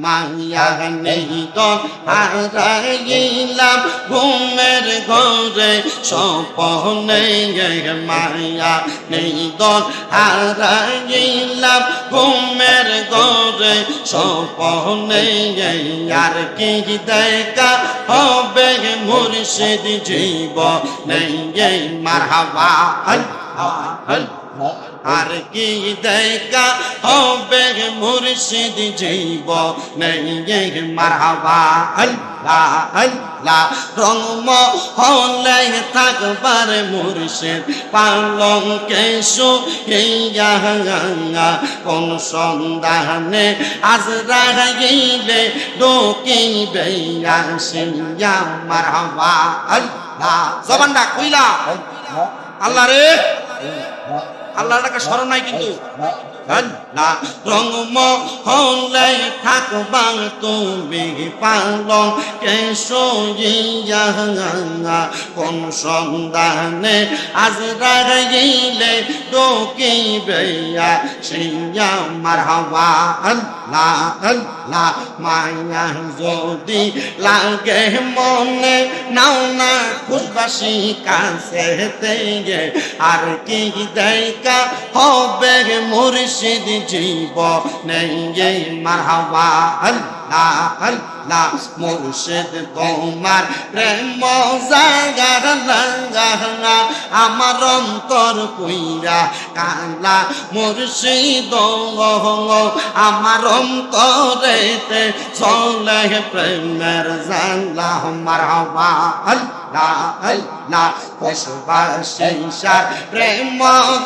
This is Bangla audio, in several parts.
মায়া নেই তো হারাইলাম ঘুমের ঘরে স্বপ্নে মায়া নেই তো হারাইলাম ঘুমের ঘরে স্বপ্নে আর কি দেখা হবে মুর্শিদ জীবনে মারহাবা আর কি দেখা হবে মুর্শিদ জীবনে মারহাবা আল্লাহ আল্লাহ রংমহলে থাকবার মুর্শিদ পালঙ্কে শুইয়া কোন সন্ধানে আজরাইলে ডকিবে আসিয়া মারহাবা আল্লাহ জবানটা কইলা আল্লাহ রে আল্লাহর টাকা স্মরণ নাই কিন্তু আল্লাহ রংমহলে থাকবা তুমি পালং কে শুইয়া কোন সন্ধানে আজরাইলে ডকিবে আসিয়া মারহাবা আল্লাহ আল্লাহ মায়া যদি লাগে মনে নাও না খুশবাসী কাছে থেকে আর কি দেখা হবে মুর্শিদ জীবনে মারহাবা আল্লাহ আল্লাহ মুর্শিদ তোমার প্রেম জাগার লাগা আমার অন্তর কইরা কালা মুর্শিদ আমার অন্তরেতে চলে প্রেমের জানলা মারহাবা আল্লাহ আল্লাহ খুশবাসীর প্রেম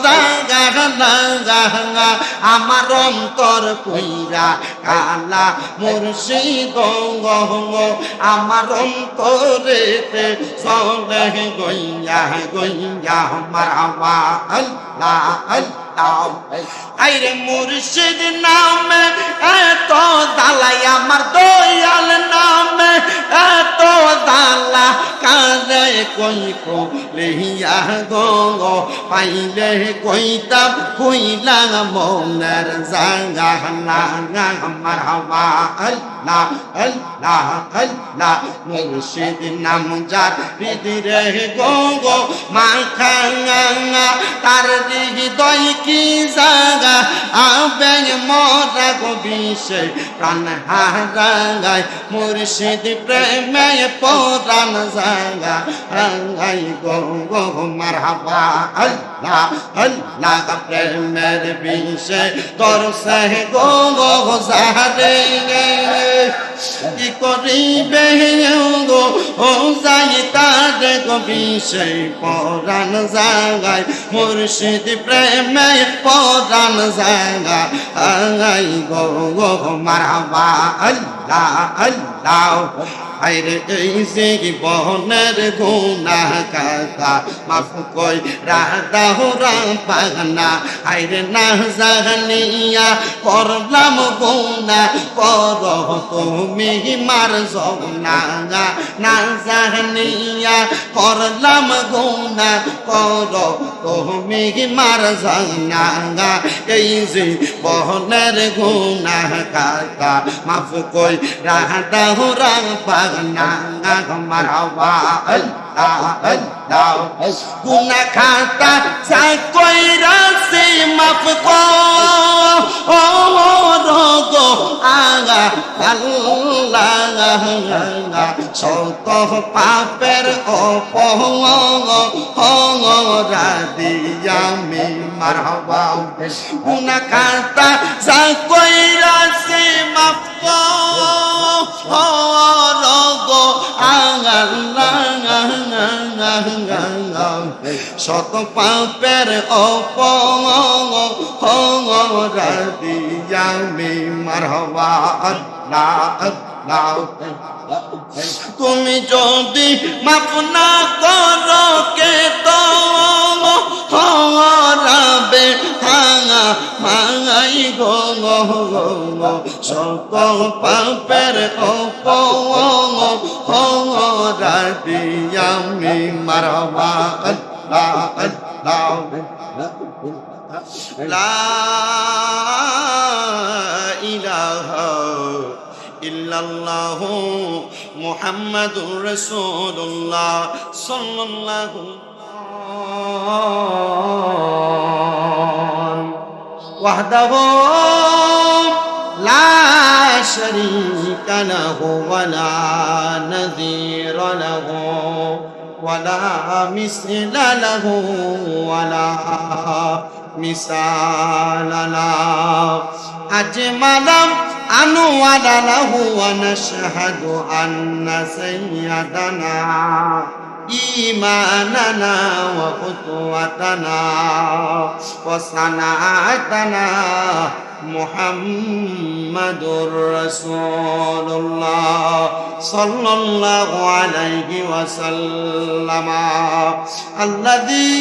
জাগার লাগা আমার অন্তর কইরা কালা মুর্শিদ আমার অন্তরেতে চলে গইয়া গইয়া মারহাবা আল্লাহ আল্লাহ আইরে মুর্শিদ নামে এত দালাই আমার দয়াল নামে এত দালা কাজে কই কলিয়া গো পাইলে কইতাম কইলা মনের জাগা না মারহাবা আল্লাহ আল্লাহ আল্লাহ মুর্শিদ নাম যার হৃদয়ে গো মাখা তার হৃদয় কি জাগা আবে মোরা গো বিষে প্রাণ হারায় মুর্শিদ প্রেমে পরাণ জাগা আই গো গো মারহাবা আল্লাহ আল্লাহ প্রেমের বিষে তোর সহে গো গো জারে কি করিবে গো ও যাই তার গো বিষে পরাণ জাগায় মুর্শিদ প্রেমে পরাণ জাগা আই গো গো মারহাবা আল্লাহ আল্লাহ আইরে এই জীবনের গুনাহ কাকা মাফ কই রাধা রাম পাগনা আইরে না জানিয়া করলাম গুনাহ কর তুমি মার জনা না জানিয়া করলাম গুনাহ কর তুমি মার জনা এই জীবনের গুনাহ কাকা মাফ কই রাধা রাম পাগনা মারহাবা আল্লাহ আল্লাহ গুনাহ খাতা সা কইরা সে মাফ কর ও রগো আগা আল্লাহ শত পাপের অপহরা দিয়ামি মারহাবা গুনাহ খাতা সা কইরা সে মাফ কর রগো শত পাপের অপহরা দিয়ামি মারহাবা আল্লাহ আল্লাহ তুমি যদি মাফ না করো কে তো হরাবে ভাঙা মাঙাই গো শত পাপের অপহরা দিয়ামি মারহাবা আল্লাহ আল্লাহ লা ইলাহা ইল্লাল্লাহু মুহাম্মাদুর রাসূলুল্লাহ সাল্লাল্লাহু ওয়াহদাহু লা শারীকা লাহু ওয়া লা নাযীরা লাহু ওয়া লা মিসলা লাহু ওয়া লা মিসালা লাহু আজমালাম আনওয়ারা লাহু ওয়া নাশহাদু আন্না সাইয়্যিদানা إيماننا وقدوتنا وصنعتنا محمد رسول الله صلى الله عليه وسلم الذي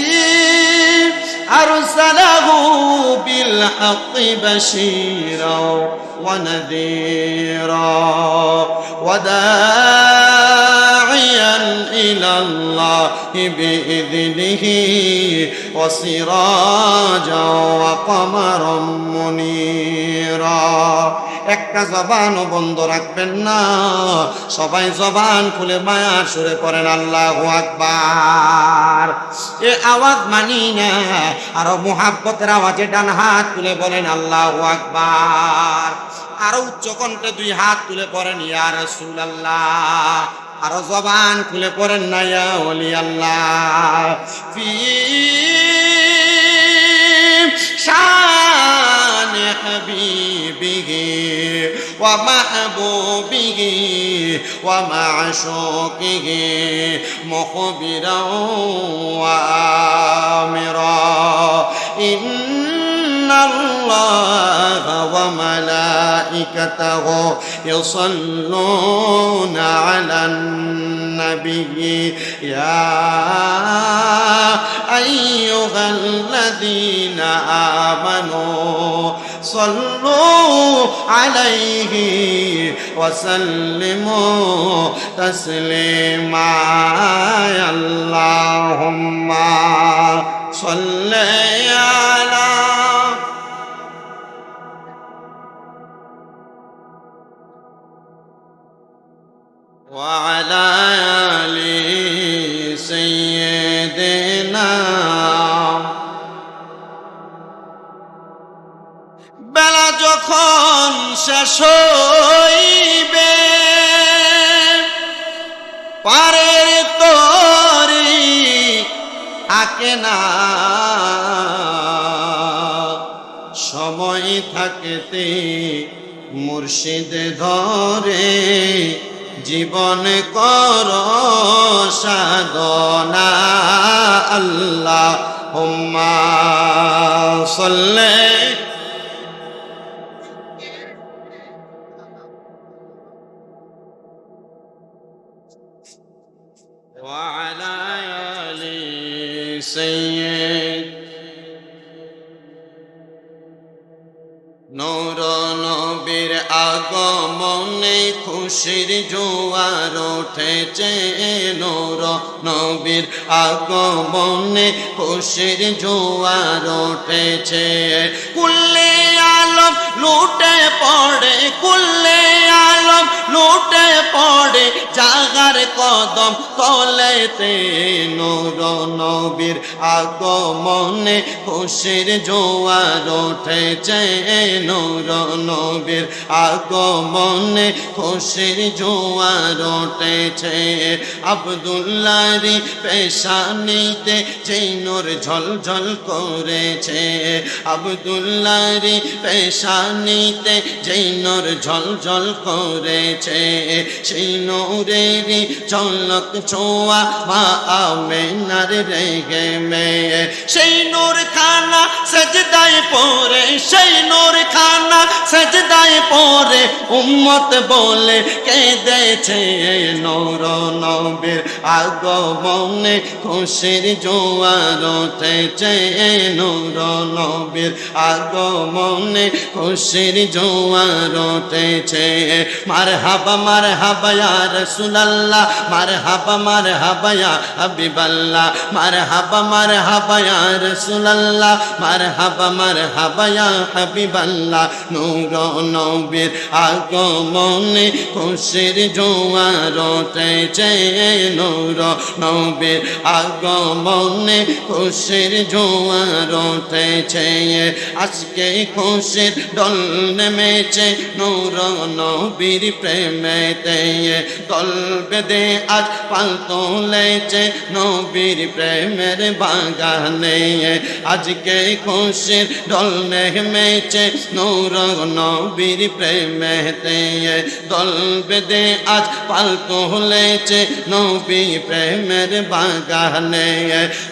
أرسله بالحق بشيرا ونذيرا وداعيا إلى الله بإذنه وسراجا وقمرا منيرا একটা জবানও বন্ধ রাখবেন না, সবাই জবান খুলে মায়ার সুরে পড়েন আল্লাহু আকবার। এ আওয়াজ মানি না, আরো মুহাব্বতের আওয়াজে ডান হাত তুলে বলেন আল্লাহু আকবার। আরো উচ্চ কণ্ঠে দুই হাত তুলে পড়েন ইয়া রাসূলুল্লাহ। আরো জবান খুলে পড়েন না ইয়া ওলি আল্লাহ। ফি শান হাবিবিহি ওয়া মাহবুবিহি ওয়া মা'শুকিহি মুখবিরান ওয়া আমিরা ইন্নাল্লাহা ওয়া মালাইকাতাহু ইউসাল্লুনা আলান নাবিয়্যি ইয়া আইয়ুহাল্লাযীনা আমানু সাল্লু আলাইহি ওয়া সাল্লিমু তাসলিমা আল্লাহুম্মা সাল্লি আলা وعلى آل سيدنا বেলা যখন শেষ হইবে পারের তরি থাকে না, সময় থাকতে মুর্শিদ ধরে জীবন কর সাধনা আল্লাহুম্মা সাল্লি ওয়া আলা আলি সাইয়্যিদ নূর নবীর আগমনে খুশির জোয়ার উঠেছে, নূর নবীর আগমনে খুশির জোয়ার উঠেছে। কুল্লে আলম লুটে পড়ে, কুল্লে আলম লুটে পড়ে জাগার কদম তলেতে, নূর নবীর আগমনে খুশির জোয়ার উঠেছে, নূর নবীর আগমনে খুশির জোয়ার উঠেছে। আব্দুল্লাহর পেশানিতে যেই নূর ঝলঝল করেছে, আব্দুল্লাহর পেশানিতে যেই নূর ঝলঝল করেছে, সেই নূরের ঝলক ছোঁয়া মা আমেনার রেগে মেয়ে, সেই নূর খানা সেজদায় পড়ে, সেই নূর খানা সেজদায় পড়ে উম্মত বলে কেঁদেছে, নূর নবীর আগমনে খুশির জোয়ার উঠেছে, নূর নবীর আগমনে খুশির জোয়ার উঠেছে। মারহাবা ইয়া রাসূলুল্লাহ, মারহাবা ইয়া হাবিবাল্লাহ, মারহাবা ইয়া রাসূলুল্লাহ, মারহাবা ইয়া হাবিবাল্লাহ। নূর নবীর আগমনে খুশির জোয়ার উঠেছে, নূর নবীর আগমনে খুশির জোয়ার উঠেছে। আজকে খুশির দোল নেমেছে নূর নবীর প্রেমেতে, দল বেঁধে আজ পাল তুলেছে নবীর প্রেমের বাগানে। আজকে খুশির দোল নেমেছে নূর নবীর প্রেমেতে, দল বেঁধে আজ পাল তুলেছে নবী প্রেমের বাগানে।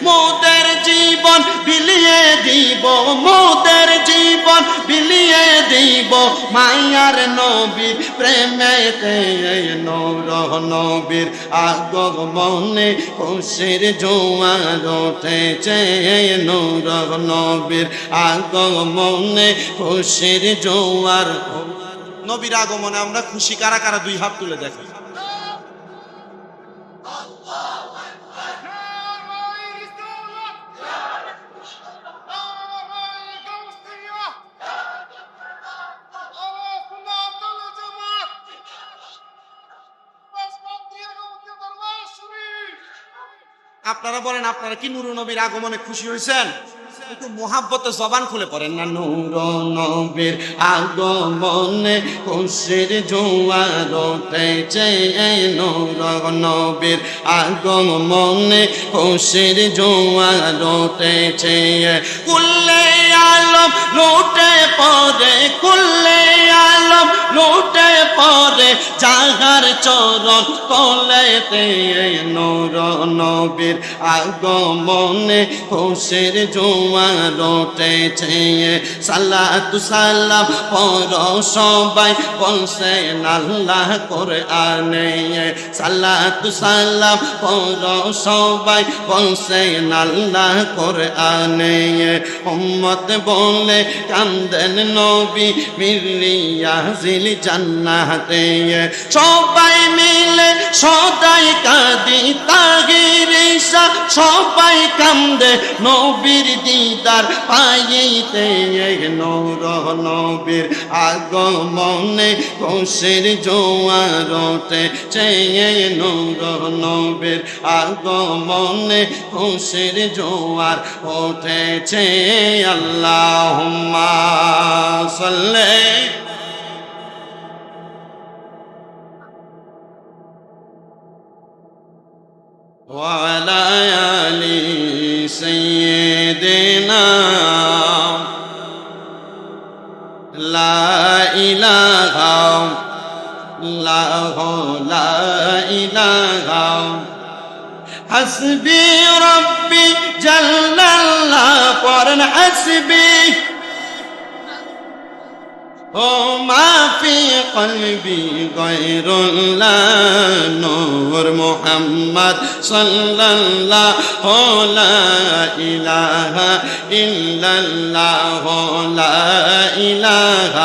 মোদের জীবন বিলিয়ে দিব, মোদের জীবন বিলিয়ে দিব মায়ার নবীর প্রেমেতে। নূর নবীর আগমনে খুশির জোয়ার উঠেছে, নূর নবীর আগমনে খুশির জোয়ার। নবীর আগমনে আমরা খুশি, কারা কারা দুই হাত তুলে দেখেন। আপনারা বলেন, আপনারা কি নূর নবীর আগমনে খুশি হয়েছেন? একটু মোহাব্বতে জবান খুলে পড়েন না। নূর নবীর আগমনে খুশির জোয়ার উঠেছে, নূর নবীর আগমনে খুশির জোয়ার উঠেছে। কুল্লে আলম লুটে পড়ে, কুল্লে আলম লুটে পড়ে যাহার চরণ তলেতে। নূর নবীর আগমনে খুশির জোয়ার উঠেছে। সালাতু সালাম পড়ো সবাই বলছেন আল্লাহ কোরআনে, সালাতু সালাম পড়ো সবাই বলছেন আল্লাহ কোরআনে। উম্মত বলে কান্দেন নবী মিলিয়া জিল জান্নাতে, সবাই মিলে সদাই কাঁদি তাহির ঈসা, সবাই কান্দে নবীর দিদার পাইতে। নূর নবীর আগমনে খুশির জোয়ার উঠেছে, নূর নবীর আগমনে খুশির জোয়ার উঠেছে। আল্লাহুম্মা সাল্লি وعلى آل سيدنا لا إله إلا لا إله حسبي ربي جل الله قرن حسبي وما في قلبي غير الله نور محمد صلى الله لا إله إلا الله لا إله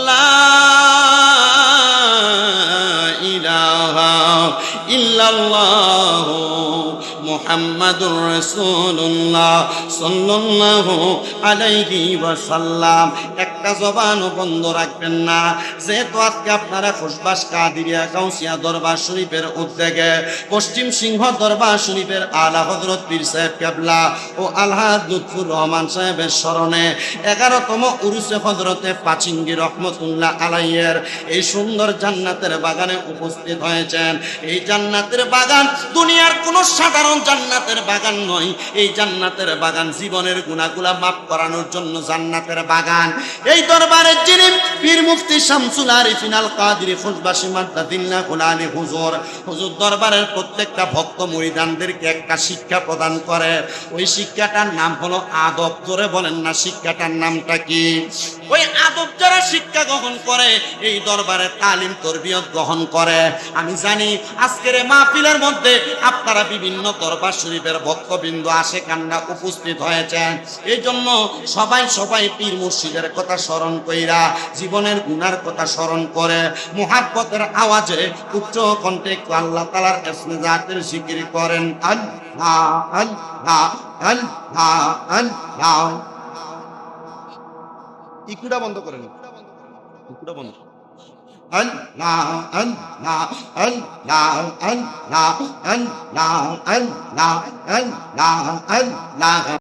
لا إله إلا الله মুহাম্মাদুর রাসূলুল্লাহ সাল্লাল্লাহু আলাইহি ওয়াসাল্লাম। একটা জবানও বন্ধ রাখবেন না। যেহেতু আজকে আপনারা খুশবাস কাদিরিয়া গাউসিয়া দরবার শরীফের উদ্যোগে পশ্চিম সিংহ দরবার শরীফের আলা হযরত পীর সাহেব কেবলা ও আলহাজ লুৎফুর রহমান সাহেবের স্মরণে 11তম উরুসে হযরতে পাচিঙ্গি রহমতুল্লাহ আলাইহির এই সুন্দর জান্নাতের বাগানে উপস্থিত হয়েছেন। এই জান্নাতের বাগান দুনিয়ার কোন সাধারণ জান্নাতের বাগান নয়। এই জান্নাতের বাগান জীবনের গুনাহগুলা মাফ করানোর জন্য জান্নাতের বাগান। এই দরবারে যিনি পীর মুফতি শামসুল আরিফিন আল কাদেরী খুশবাসী মাদ্দাদিল্লাহ আলী হুজুর, হুজুর দরবারের প্রত্যেকটা ভক্ত মুরিদানদেরকে একটা শিক্ষা প্রদান করে। ওই শিক্ষাটার নাম হলো আদব। জোরে বলেন না, শিক্ষাটার নামটা কি? ওই আদব যারা শিক্ষা গ্রহণ করে এই দরবারে তালিম তরবিয়ত গ্রহণ করে। আমি জানি আজকের এই মাহফিলের মধ্যে আপনারা বিভিন্ন দরবার শরীফের ভক্তবৃন্দ আশেকানরা উপস্থিত হয়েছেন। এই জন্য সবাই পীর মুর্শিদের কথা স্মরণ কইরা জীবনের গুনার কথা স্মরণ করে মুহাব্বতের আওয়াজে উচ্চ কণ্ঠে একটু আল্লাহ তাআলার ইসমে জাতের জিকির করেন আল্লাহ আল্লাহ আল্লাহ আল্লাহ। ইকুটা বন্ধ করেন, ইকুটা বন্ধ। আল্লাহ আল্লাহ আল্লাহ আল্লাহ আল্লাহ আল্লাহ আল্লাহ আল্লাহ